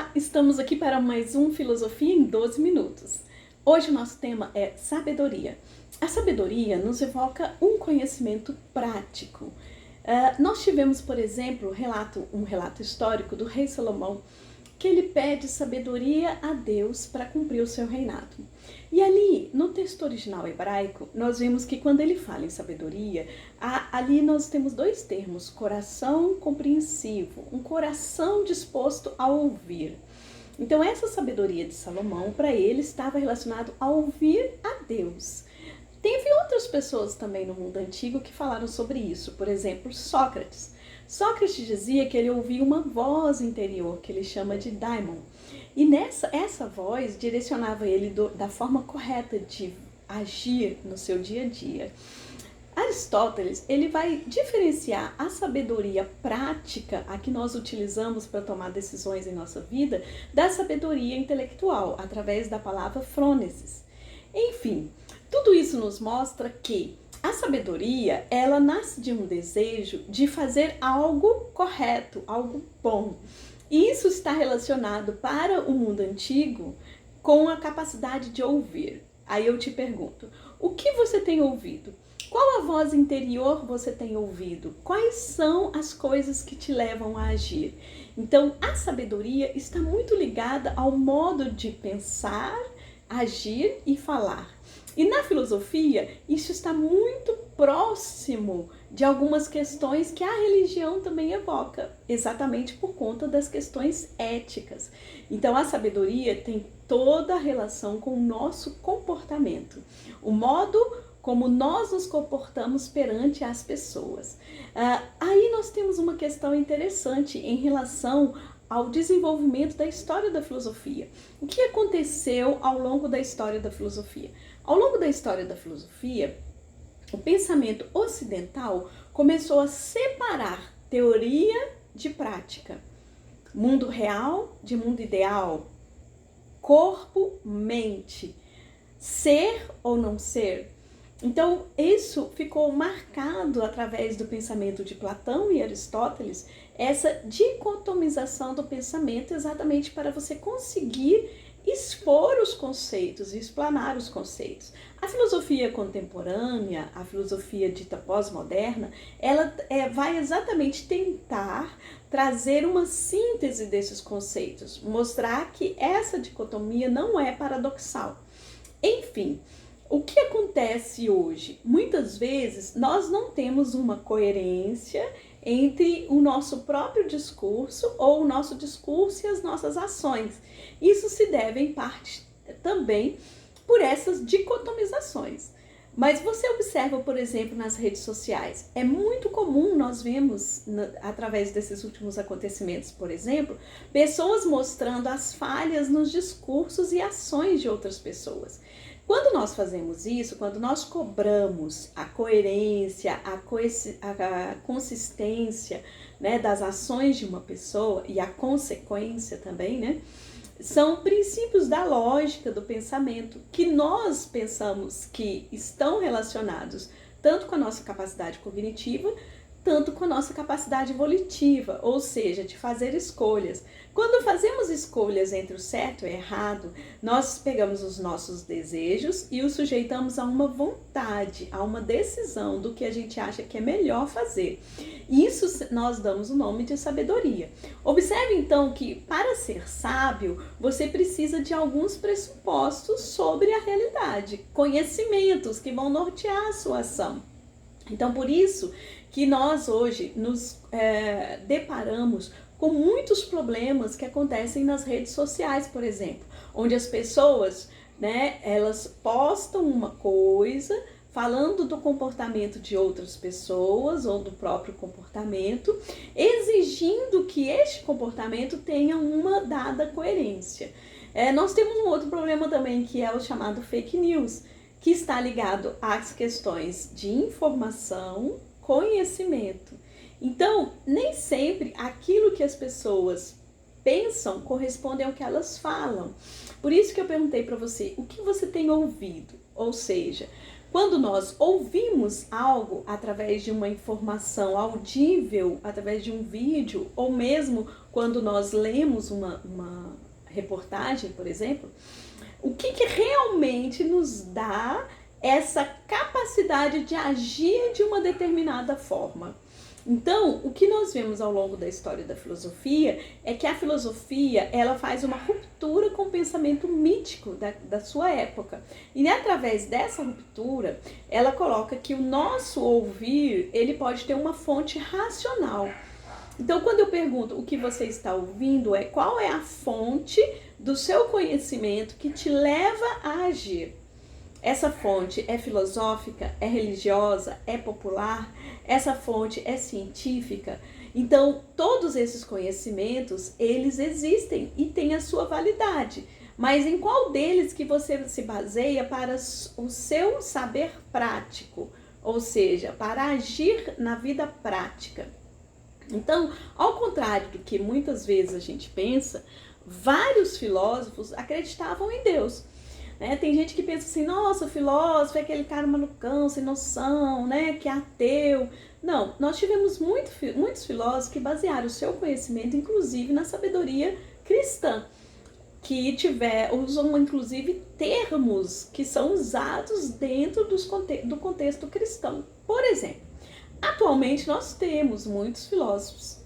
Olá, estamos aqui para mais um Filosofia em 12 Minutos. Hoje o nosso tema é sabedoria. A sabedoria nos evoca um conhecimento prático. Nós tivemos, por exemplo, um relato histórico do rei Salomão, que ele pede sabedoria a Deus para cumprir o seu reinado. E ali, no texto original hebraico, nós vemos que quando ele fala em sabedoria, ali nós temos dois termos: coração compreensivo, um coração disposto a ouvir. Então essa sabedoria de Salomão, para ele, estava relacionado a ouvir a Deus. Teve outras pessoas também no mundo antigo que falaram sobre isso, por exemplo, Sócrates. Sócrates dizia que ele ouvia uma voz interior, que ele chama de daimon. E essa voz direcionava ele da forma correta de agir no seu dia a dia. Aristóteles, ele vai diferenciar a sabedoria prática, a que nós utilizamos para tomar decisões em nossa vida, da sabedoria intelectual, através da palavra frônesis. Enfim, tudo isso nos mostra que a sabedoria, ela nasce de um desejo de fazer algo correto, algo bom. E isso está relacionado para o mundo antigo com a capacidade de ouvir. Aí eu te pergunto, o que você tem ouvido? Qual a voz interior você tem ouvido? Quais são as coisas que te levam a agir? Então, a sabedoria está muito ligada ao modo de pensar, agir e falar. E na filosofia, isso está muito próximo de algumas questões que a religião também evoca, exatamente por conta das questões éticas. Então, a sabedoria tem toda a relação com o nosso comportamento, o modo como nós nos comportamos perante as pessoas. Aí nós temos uma questão interessante em relação ao desenvolvimento da história da filosofia. O que aconteceu ao longo da história da filosofia? Ao longo da história da filosofia, o pensamento ocidental começou a separar teoria de prática, mundo real de mundo ideal, corpo, mente, ser ou não ser. Então, isso ficou marcado através do pensamento de Platão e Aristóteles, essa dicotomização do pensamento, exatamente para você conseguir expor os conceitos e explanar os conceitos. A filosofia contemporânea, a filosofia dita pós-moderna, ela vai exatamente tentar trazer uma síntese desses conceitos, mostrar que essa dicotomia não é paradoxal. Enfim, o que acontece hoje? Muitas vezes nós não temos uma coerência entre o nosso próprio discurso ou o nosso discurso e as nossas ações. Isso se deve em parte também por essas dicotomizações. Mas você observa, por exemplo, nas redes sociais, é muito comum nós vemos, através desses últimos acontecimentos, por exemplo, pessoas mostrando as falhas nos discursos e ações de outras pessoas. Quando nós fazemos isso, quando nós cobramos a coerência, a consistência, né, das ações de uma pessoa e a consequência também, né, são princípios da lógica do pensamento que nós pensamos que estão relacionados tanto com a nossa capacidade cognitiva, tanto com a nossa capacidade volitiva, ou seja, de fazer escolhas. Quando fazemos escolhas entre o certo e o errado, nós pegamos os nossos desejos e os sujeitamos a uma vontade, a uma decisão do que a gente acha que é melhor fazer. Isso nós damos o nome de sabedoria. Observe então que para ser sábio, você precisa de alguns pressupostos sobre a realidade, conhecimentos que vão nortear a sua ação. Então, por isso que nós hoje nos deparamos com muitos problemas que acontecem nas redes sociais, por exemplo, onde as pessoas, né, elas postam uma coisa falando do comportamento de outras pessoas ou do próprio comportamento, exigindo que este comportamento tenha uma dada coerência. Nós temos um outro problema também, que é o chamado fake news, que está ligado às questões de informação, conhecimento. Então, nem sempre aquilo que as pessoas pensam corresponde ao que elas falam. Por isso que eu perguntei para você, o que você tem ouvido? Ou seja, Quando nós ouvimos algo através de uma informação audível, através de um vídeo, ou mesmo quando nós lemos uma reportagem, por exemplo, o que realmente nos dá essa capacidade de agir de uma determinada forma? Então, o que nós vemos ao longo da história da filosofia é que a filosofia, ela faz uma ruptura com o pensamento mítico da sua época. E através dessa ruptura, ela coloca que o nosso ouvir, ele pode ter uma fonte racional. Então, quando eu pergunto o que você está ouvindo, qual é a fonte do seu conhecimento que te leva a agir? Essa fonte é filosófica, é religiosa, é popular? Essa fonte é científica? Então, todos esses conhecimentos, eles existem e têm a sua validade. Mas em qual deles que você se baseia para o seu saber prático? Ou seja, para agir na vida prática. Então, ao contrário do que muitas vezes a gente pensa, vários filósofos acreditavam em Deus. Tem gente que pensa assim, nossa, o filósofo é aquele cara malucão, sem noção, que é ateu. Não, nós tivemos muitos filósofos que basearam o seu conhecimento, inclusive, na sabedoria cristã, que usam, inclusive, termos que são usados dentro do contexto cristão. Por exemplo, atualmente nós temos muitos filósofos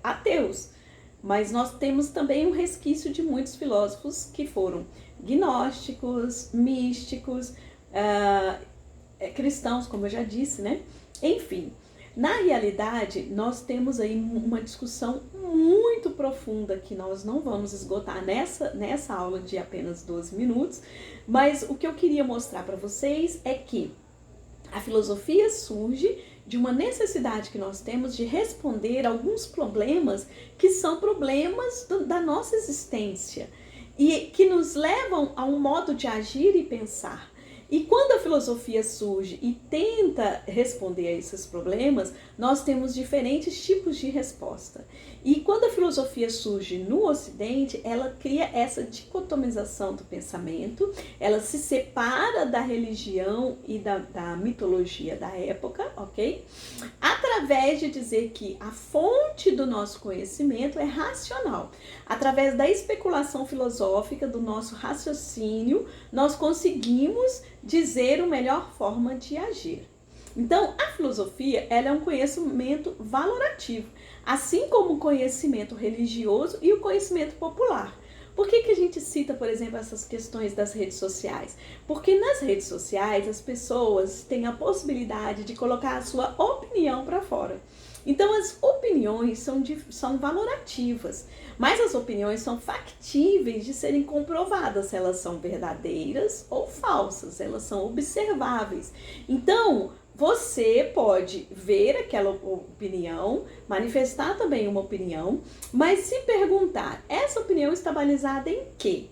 ateus, mas nós temos também um resquício de muitos filósofos que foram gnósticos, místicos, cristãos, como eu já disse, Enfim, na realidade, nós temos aí uma discussão muito profunda que nós não vamos esgotar nessa aula de apenas 12 minutos, mas o que eu queria mostrar para vocês é que a filosofia surge de uma necessidade que nós temos de responder a alguns problemas que são problemas da nossa existência e que nos levam a um modo de agir e pensar. E quando a filosofia surge e tenta responder a esses problemas, nós temos diferentes tipos de resposta. E quando a filosofia surge no Ocidente, ela cria essa dicotomização do pensamento, ela se separa da religião e da mitologia da época, ok? Através de dizer que a fonte do nosso conhecimento é racional. Através da especulação filosófica, do nosso raciocínio, nós conseguimos dizer a melhor forma de agir. Então, a filosofia, ela é um conhecimento valorativo, assim como o conhecimento religioso e o conhecimento popular. Por que a gente cita, por exemplo, essas questões das redes sociais? Porque nas redes sociais as pessoas têm a possibilidade de colocar a sua opinião para fora. Então as opiniões são valorativas, mas as opiniões são factíveis de serem comprovadas, se elas são verdadeiras ou falsas, elas são observáveis. Então, você pode ver aquela opinião, manifestar também uma opinião, mas se perguntar, essa opinião está balizada em quê?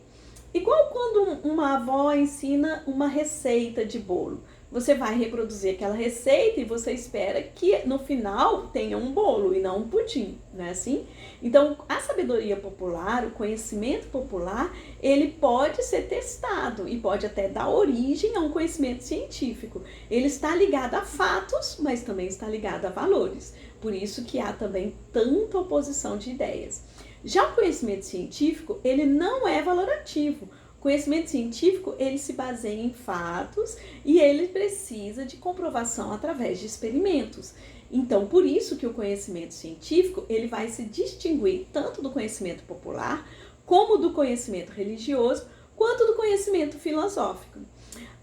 Igual quando uma avó ensina uma receita de bolo. Você vai reproduzir aquela receita e você espera que no final tenha um bolo e não um pudim, não é assim? Então, a sabedoria popular, o conhecimento popular, ele pode ser testado e pode até dar origem a um conhecimento científico. Ele está ligado a fatos, mas também está ligado a valores. Por isso que há também tanta oposição de ideias. Já o conhecimento científico, ele não é valorativo. O conhecimento científico, ele se baseia em fatos e ele precisa de comprovação através de experimentos. Então, por isso que o conhecimento científico, ele vai se distinguir tanto do conhecimento popular, como do conhecimento religioso, quanto do conhecimento filosófico.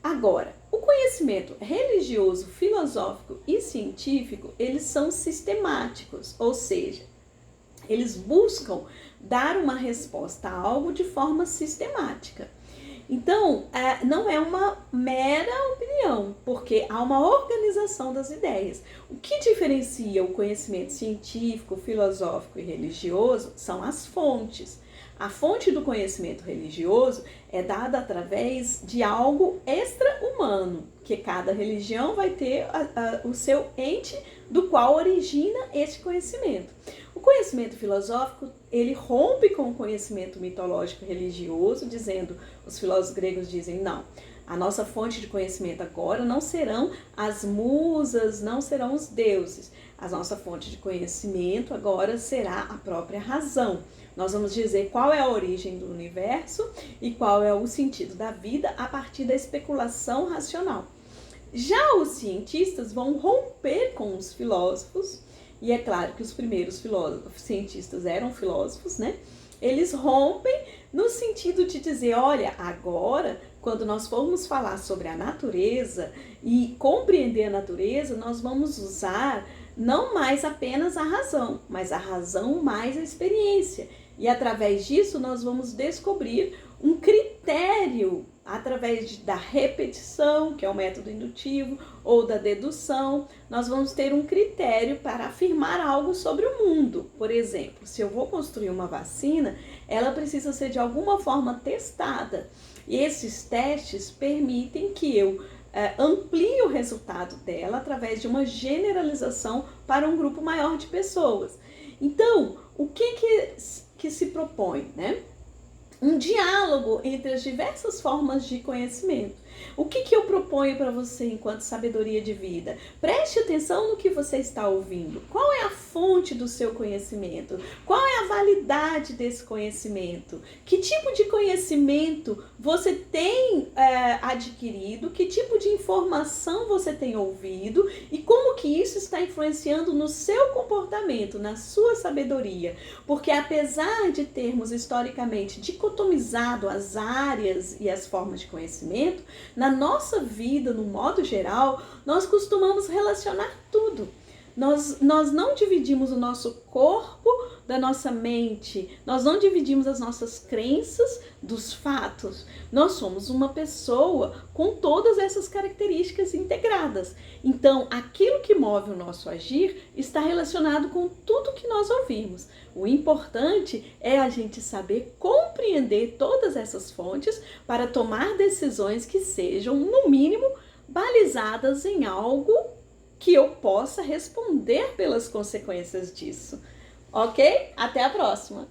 Agora, o conhecimento religioso, filosófico e científico, eles são sistemáticos, ou seja, eles buscam dar uma resposta a algo de forma sistemática. Então, não é uma mera opinião, porque há uma organização das ideias. O que diferencia o conhecimento científico, filosófico e religioso são as fontes. A fonte do conhecimento religioso é dada através de algo extra-humano, que cada religião vai ter o seu ente do qual origina esse conhecimento. O conhecimento filosófico, ele rompe com o conhecimento mitológico religioso, dizendo, os filósofos gregos dizem, não, A nossa fonte de conhecimento agora não serão as musas, não serão os deuses. A nossa fonte de conhecimento agora será a própria razão. Nós vamos dizer qual é a origem do universo e qual é o sentido da vida a partir da especulação racional. Já os cientistas vão romper com os filósofos, e é claro que os primeiros cientistas eram filósofos, né? Eles rompem no sentido de dizer, olha, agora, quando nós formos falar sobre a natureza e compreender a natureza, nós vamos usar não mais apenas a razão, mas a razão mais a experiência. E através disso nós vamos descobrir um critério através da repetição, que é o método indutivo, ou da dedução. Nós vamos ter um critério para afirmar algo sobre o mundo. Por exemplo, se eu vou construir uma vacina, ela precisa ser de alguma forma testada. E esses testes permitem que eu amplie o resultado dela através de uma generalização para um grupo maior de pessoas. Então, o que se propõe, né? Um diálogo entre as diversas formas de conhecimento. O que eu proponho para você enquanto sabedoria de vida? Preste atenção no que você está ouvindo. Qual é a fonte do seu conhecimento? Qual é a validade desse conhecimento? Que tipo de conhecimento você tem adquirido? Que tipo de informação você tem ouvido? E como que isso está influenciando no seu comportamento, na sua sabedoria? Porque apesar de termos historicamente dicotomizado as áreas e as formas de conhecimento, na nossa vida, no modo geral, nós costumamos relacionar tudo. Nós não dividimos o nosso corpo da nossa mente, nós não dividimos as nossas crenças dos fatos. Nós somos uma pessoa com todas essas características integradas. Então, aquilo que move o nosso agir está relacionado com tudo que nós ouvimos. O importante é a gente saber compreender todas essas fontes para tomar decisões que sejam, no mínimo, balizadas em algo que eu possa responder pelas consequências disso. Ok? Até a próxima!